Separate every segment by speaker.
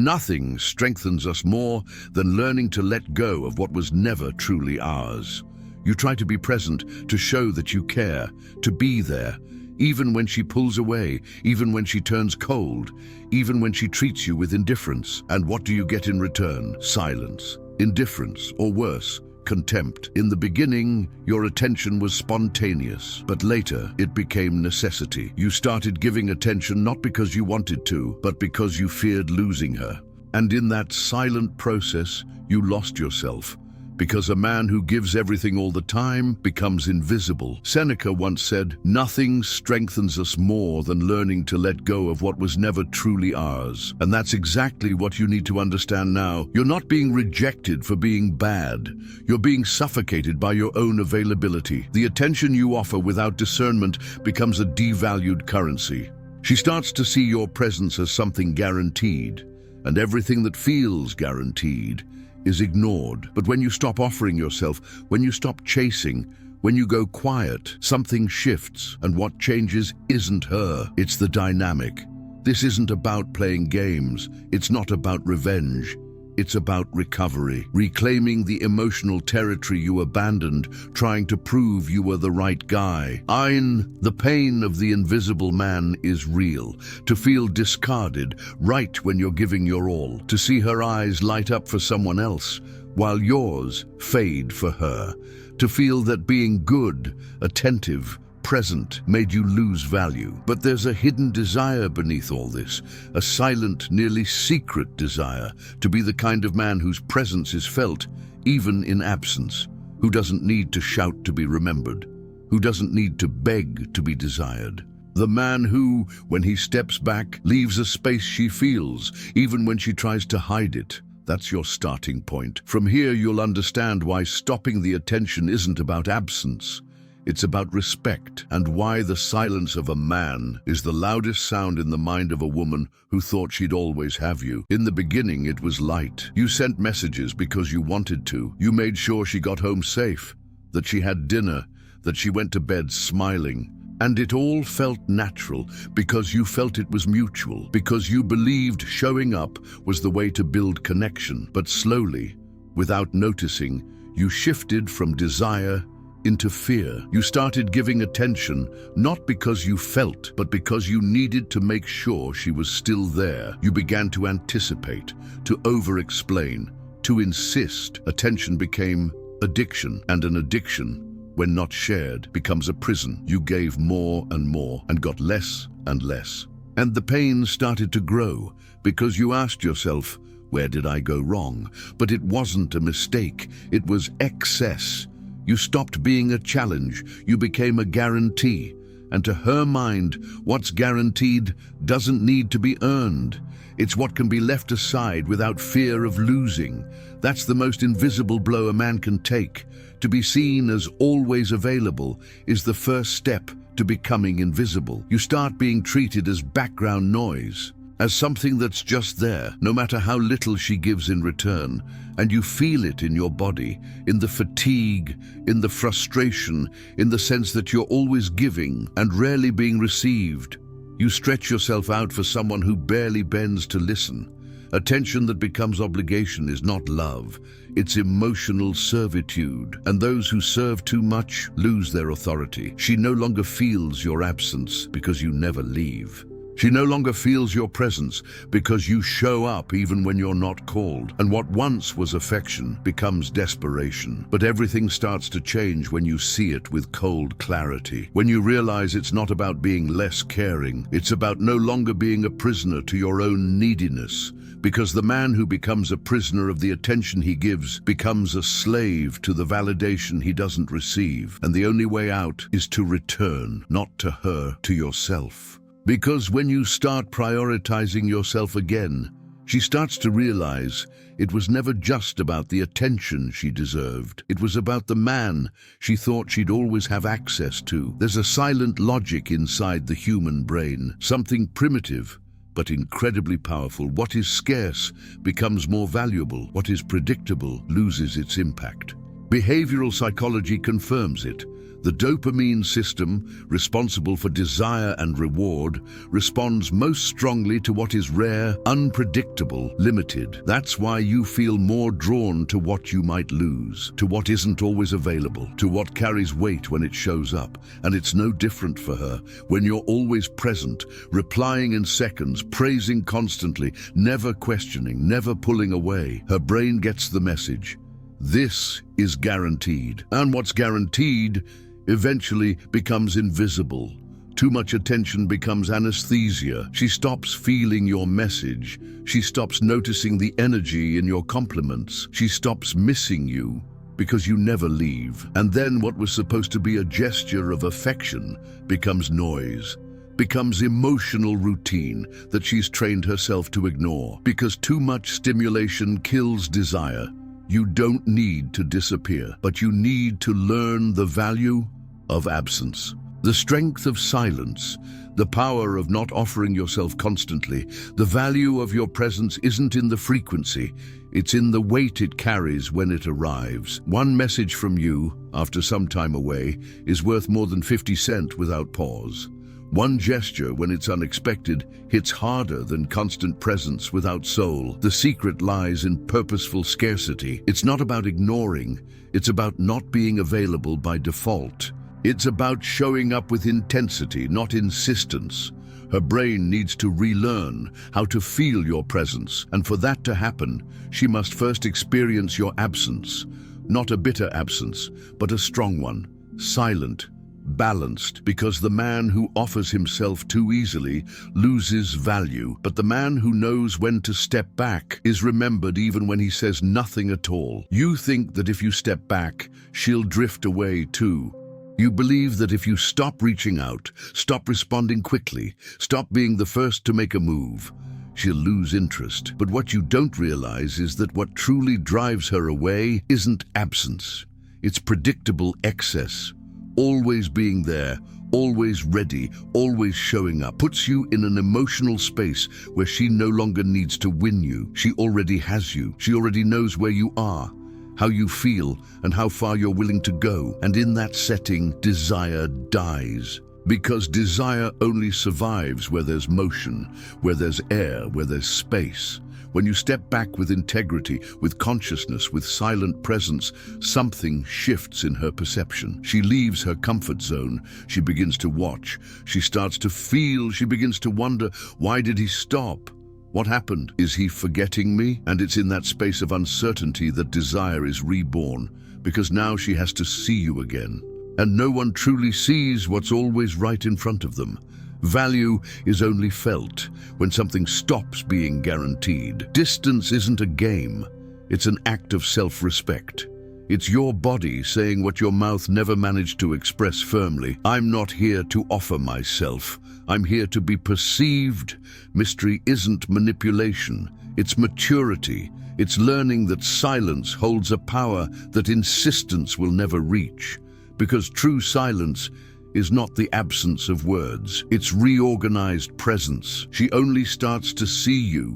Speaker 1: Nothing strengthens us more than learning to let go of what was never truly ours. You try to be present, to show that you care, to be there, even when she pulls away, even when she turns cold, even when she treats you with indifference. And what do you get in return? Silence, indifference, or worse, contempt. In the beginning, your attention was spontaneous, but later it became necessity. You started giving attention not because you wanted to, but because you feared losing her. And in that silent process, you lost yourself. Because a man who gives everything all the time becomes invisible. Seneca once said, "Nothing strengthens us more than learning to let go of what was never truly ours." And that's exactly what you need to understand now. You're not being rejected for being bad. You're being suffocated by your own availability. The attention you offer without discernment becomes a devalued currency. She starts to see your presence as something guaranteed, and everything that feels guaranteed is ignored. But when you stop offering yourself, when you stop chasing, when you go quiet, something shifts, and what changes isn't her, it's the dynamic. This isn't about playing games, it's not about revenge. It's about recovery, reclaiming the emotional territory you abandoned, trying to prove you were the right guy. The pain of the invisible man is real. To feel discarded right when you're giving your all. To see her eyes light up for someone else, while yours fade for her. To feel that being good, attentive, present made you lose value. But there's a hidden desire beneath all this, a silent, nearly secret desire to be the kind of man whose presence is felt, even in absence, who doesn't need to shout to be remembered, who doesn't need to beg to be desired. The man who, when he steps back, leaves a space she feels, even when she tries to hide it. That's your starting point. From here, you'll understand why stopping the attention isn't about absence. It's about respect, and why the silence of a man is the loudest sound in the mind of a woman who thought she'd always have you. In the beginning, it was light. You sent messages because you wanted to. You made sure she got home safe, that she had dinner, that she went to bed smiling. And it all felt natural because you felt it was mutual, because you believed showing up was the way to build connection. But slowly, without noticing, you shifted from desire into fear. You started giving attention, not because you felt, but because you needed to make sure she was still there. You began to anticipate, to over-explain, to insist. Attention became addiction, and an addiction, when not shared, becomes a prison. You gave more and got less and less. And the pain started to grow, because you asked yourself, where did I go wrong? But it wasn't a mistake, it was excess. You stopped being a challenge, you became a guarantee. And to her mind, what's guaranteed doesn't need to be earned. It's what can be left aside without fear of losing. That's the most invisible blow a man can take. To be seen as always available is the first step to becoming invisible. You start being treated as background noise, as something that's just there, no matter how little she gives in return. And you feel it in your body, in the fatigue, in the frustration, in the sense that you're always giving and rarely being received. You stretch yourself out for someone who barely bends to listen. Attention that becomes obligation is not love, it's emotional servitude. And those who serve too much lose their authority. She no longer feels your absence because you never leave. She no longer feels your presence because you show up even when you're not called. And what once was affection becomes desperation. But everything starts to change when you see it with cold clarity. When you realize it's not about being less caring, it's about no longer being a prisoner to your own neediness. Because the man who becomes a prisoner of the attention he gives becomes a slave to the validation he doesn't receive. And the only way out is to return, not to her, to yourself. Because when you start prioritizing yourself again, she starts to realize it was never just about the attention she deserved. It was about the man she thought she'd always have access to. There's a silent logic inside the human brain, something primitive, but incredibly powerful. What is scarce becomes more valuable. What is predictable loses its impact. Behavioral psychology confirms it. The dopamine system, responsible for desire and reward, responds most strongly to what is rare, unpredictable, limited. That's why you feel more drawn to what you might lose, to what isn't always available, to what carries weight when it shows up. And it's no different for her. When you're always present, replying in seconds, praising constantly, never questioning, never pulling away, her brain gets the message. This is guaranteed. And what's guaranteed eventually becomes invisible. Too much attention becomes anesthesia. She stops feeling your message. She stops noticing the energy in your compliments. She stops missing you because you never leave. And then what was supposed to be a gesture of affection becomes noise, becomes emotional routine that she's trained herself to ignore. Because too much stimulation kills desire. You don't need to disappear, but you need to learn the value of absence. The strength of silence, the power of not offering yourself constantly. The value of your presence isn't in the frequency, it's in the weight it carries when it arrives. One message from you, after some time away, is worth more than 50 cents without pause. One gesture, when it's unexpected, hits harder than constant presence without soul. The secret lies in purposeful scarcity. It's not about ignoring, it's about not being available by default. It's about showing up with intensity, not insistence. Her brain needs to relearn how to feel your presence, and for that to happen, she must first experience your absence. Not a bitter absence, but a strong one, silent, balanced, because the man who offers himself too easily loses value, but the man who knows when to step back is remembered even when he says nothing at all. You think that if you step back, she'll drift away too. You believe that if you stop reaching out, stop responding quickly, stop being the first to make a move, she'll lose interest. But what you don't realize is that what truly drives her away isn't absence. It's predictable excess. Always being there, always ready, always showing up, puts you in an emotional space where she no longer needs to win you. She already has you. She already knows where you are, how you feel, and how far you're willing to go. And in that setting, desire dies. Because desire only survives where there's motion, where there's air, where there's space. When you step back with integrity, with consciousness, with silent presence, something shifts in her perception. She leaves her comfort zone. She begins to watch. She starts to feel. She begins to wonder, why did he stop? What happened? Is he forgetting me? And it's in that space of uncertainty that desire is reborn, because now she has to see you again. And no one truly sees what's always right in front of them. Value is only felt when something stops being guaranteed. Distance isn't a game, it's an act of self-respect. It's your body saying what your mouth never managed to express firmly. I'm not here to offer myself. I'm here to be perceived. Mystery isn't manipulation, it's maturity. It's learning that silence holds a power that insistence will never reach. Because true silence is not the absence of words, it's reorganized presence. She only starts to see you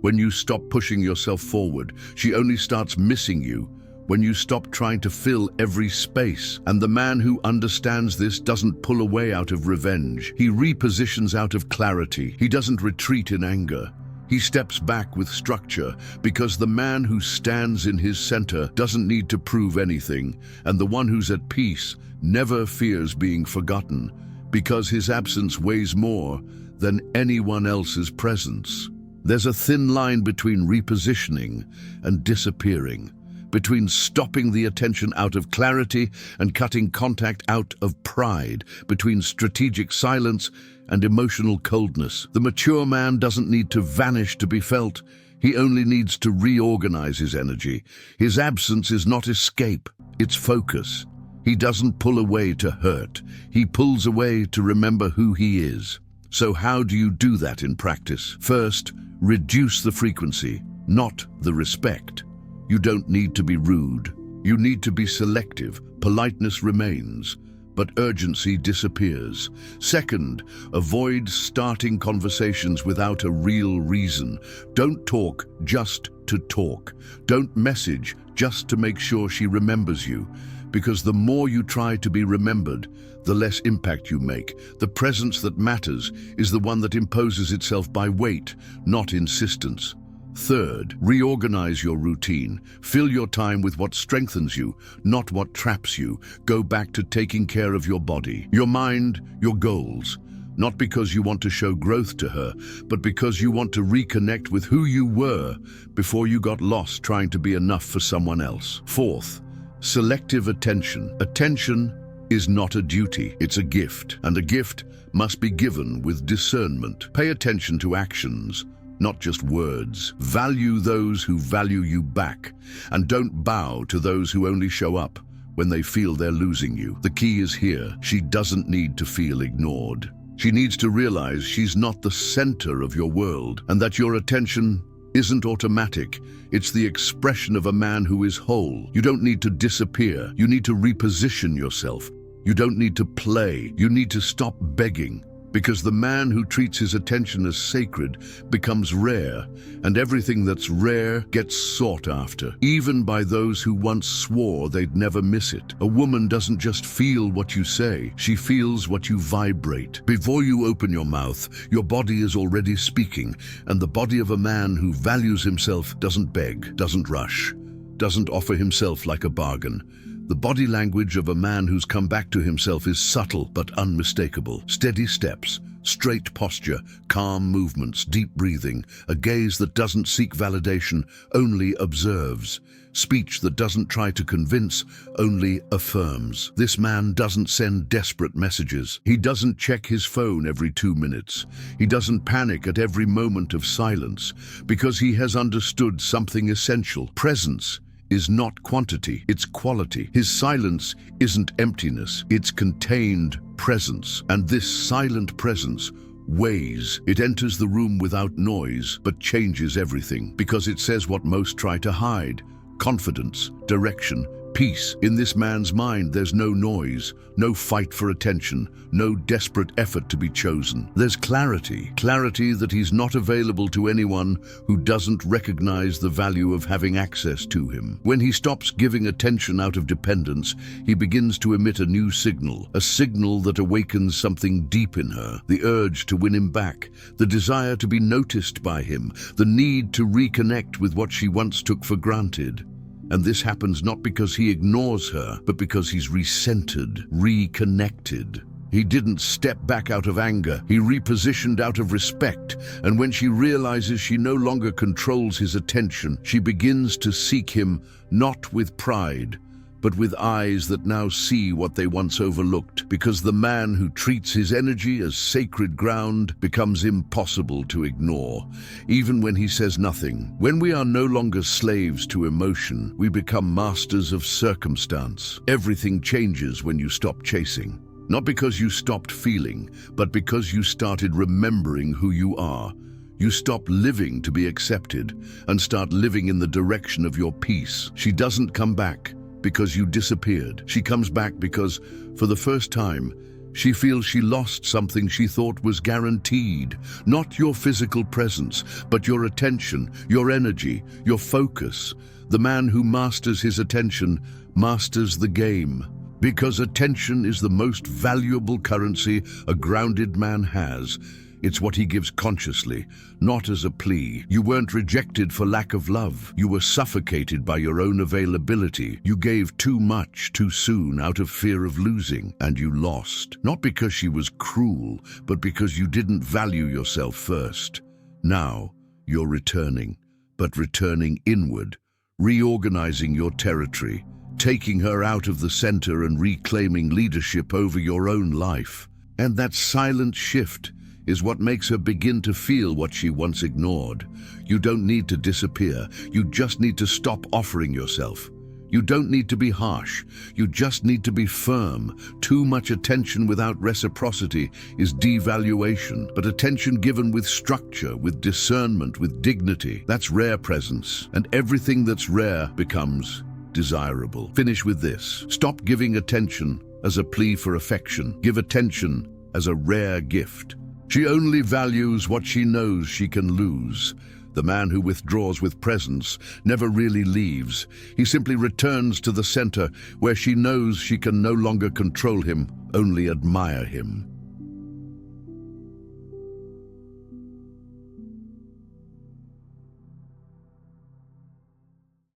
Speaker 1: when you stop pushing yourself forward. She only starts missing you when you stop trying to fill every space. And the man who understands this doesn't pull away out of revenge. He repositions out of clarity. He doesn't retreat in anger. He steps back with structure, because the man who stands in his center doesn't need to prove anything, and the one who's at peace never fears being forgotten, because his absence weighs more than anyone else's presence. There's a thin line between repositioning and disappearing, between stopping the attention out of clarity and cutting contact out of pride, between strategic silence and emotional coldness. The mature man doesn't need to vanish to be felt. He only needs to reorganize his energy. His absence is not escape, it's focus. He doesn't pull away to hurt. He pulls away to remember who he is. So how do you do that in practice? First, reduce the frequency, not the respect. You don't need to be rude. You need to be selective. Politeness remains, but urgency disappears. Second, avoid starting conversations without a real reason. Don't talk just to talk. Don't message just to make sure she remembers you. Because the more you try to be remembered, the less impact you make. The presence that matters is the one that imposes itself by weight, not insistence. Third, reorganize your routine. Fill your time with what strengthens you, not what traps you. Go back to taking care of your body, your mind, your goals. Not because you want to show growth to her, but because you want to reconnect with who you were before you got lost trying to be enough for someone else. Fourth, selective attention. Attention is not a duty, it's a gift, and a gift must be given with discernment. Pay attention to actions, not just words. Value those who value you back, and don't bow to those who only show up when they feel they're losing you. The key is here. She doesn't need to feel ignored. She needs to realize she's not the center of your world, and that your attention isn't automatic. It's the expression of a man who is whole. You don't need to disappear. You need to reposition yourself. You don't need to play. You need to stop begging. Because the man who treats his attention as sacred becomes rare, and everything that's rare gets sought after, even by those who once swore they'd never miss it. A woman doesn't just feel what you say, she feels what you vibrate. Before you open your mouth, your body is already speaking, and the body of a man who values himself doesn't beg, doesn't rush, doesn't offer himself like a bargain. The body language of a man who's come back to himself is subtle but unmistakable. Steady steps, straight posture, calm movements, deep breathing, a gaze that doesn't seek validation, only observes. Speech that doesn't try to convince, only affirms. This man doesn't send desperate messages. He doesn't check his phone every 2 minutes. He doesn't panic at every moment of silence, because he has understood something essential. Presence is not quantity, it's quality. His silence isn't emptiness, it's contained presence. And this silent presence weighs. It enters the room without noise, but changes everything, because it says what most try to hide: confidence, direction, peace. In this man's mind, there's no noise, no fight for attention, no desperate effort to be chosen. There's clarity that he's not available to anyone who doesn't recognize the value of having access to him. When he stops giving attention out of dependence, he begins to emit a new signal, a signal that awakens something deep in her: the urge to win him back, the desire to be noticed by him, the need to reconnect with what she once took for granted. And this happens not because he ignores her, but because he's recentered, reconnected. He didn't step back out of anger, he repositioned out of respect. And when she realizes she no longer controls his attention, she begins to seek him, not with pride, but with eyes that now see what they once overlooked. Because the man who treats his energy as sacred ground becomes impossible to ignore, even when he says nothing. When we are no longer slaves to emotion, we become masters of circumstance. Everything changes when you stop chasing. Not because you stopped feeling, but because you started remembering who you are. You stop living to be accepted and start living in the direction of your peace. She doesn't come back because you disappeared. She comes back because, for the first time, she feels she lost something she thought was guaranteed. Not your physical presence, but your attention, your energy, your focus. The man who masters his attention masters the game. Because attention is the most valuable currency a grounded man has. It's what he gives consciously, not as a plea. You weren't rejected for lack of love. You were suffocated by your own availability. You gave too much too soon out of fear of losing, and you lost. Not because she was cruel, but because you didn't value yourself first. Now, you're returning, but returning inward, reorganizing your territory, taking her out of the center and reclaiming leadership over your own life. And that silent shift is what makes her begin to feel what she once ignored. You don't need to disappear. You just need to stop offering yourself. You don't need to be harsh. You just need to be firm. Too much attention without reciprocity is devaluation, but attention given with structure, with discernment, with dignity, that's rare presence. And everything that's rare becomes desirable. Finish with this. Stop giving attention as a plea for affection. Give attention as a rare gift. She only values what she knows she can lose. The man who withdraws with presence never really leaves. He simply returns to the center where she knows she can no longer control him, only admire him.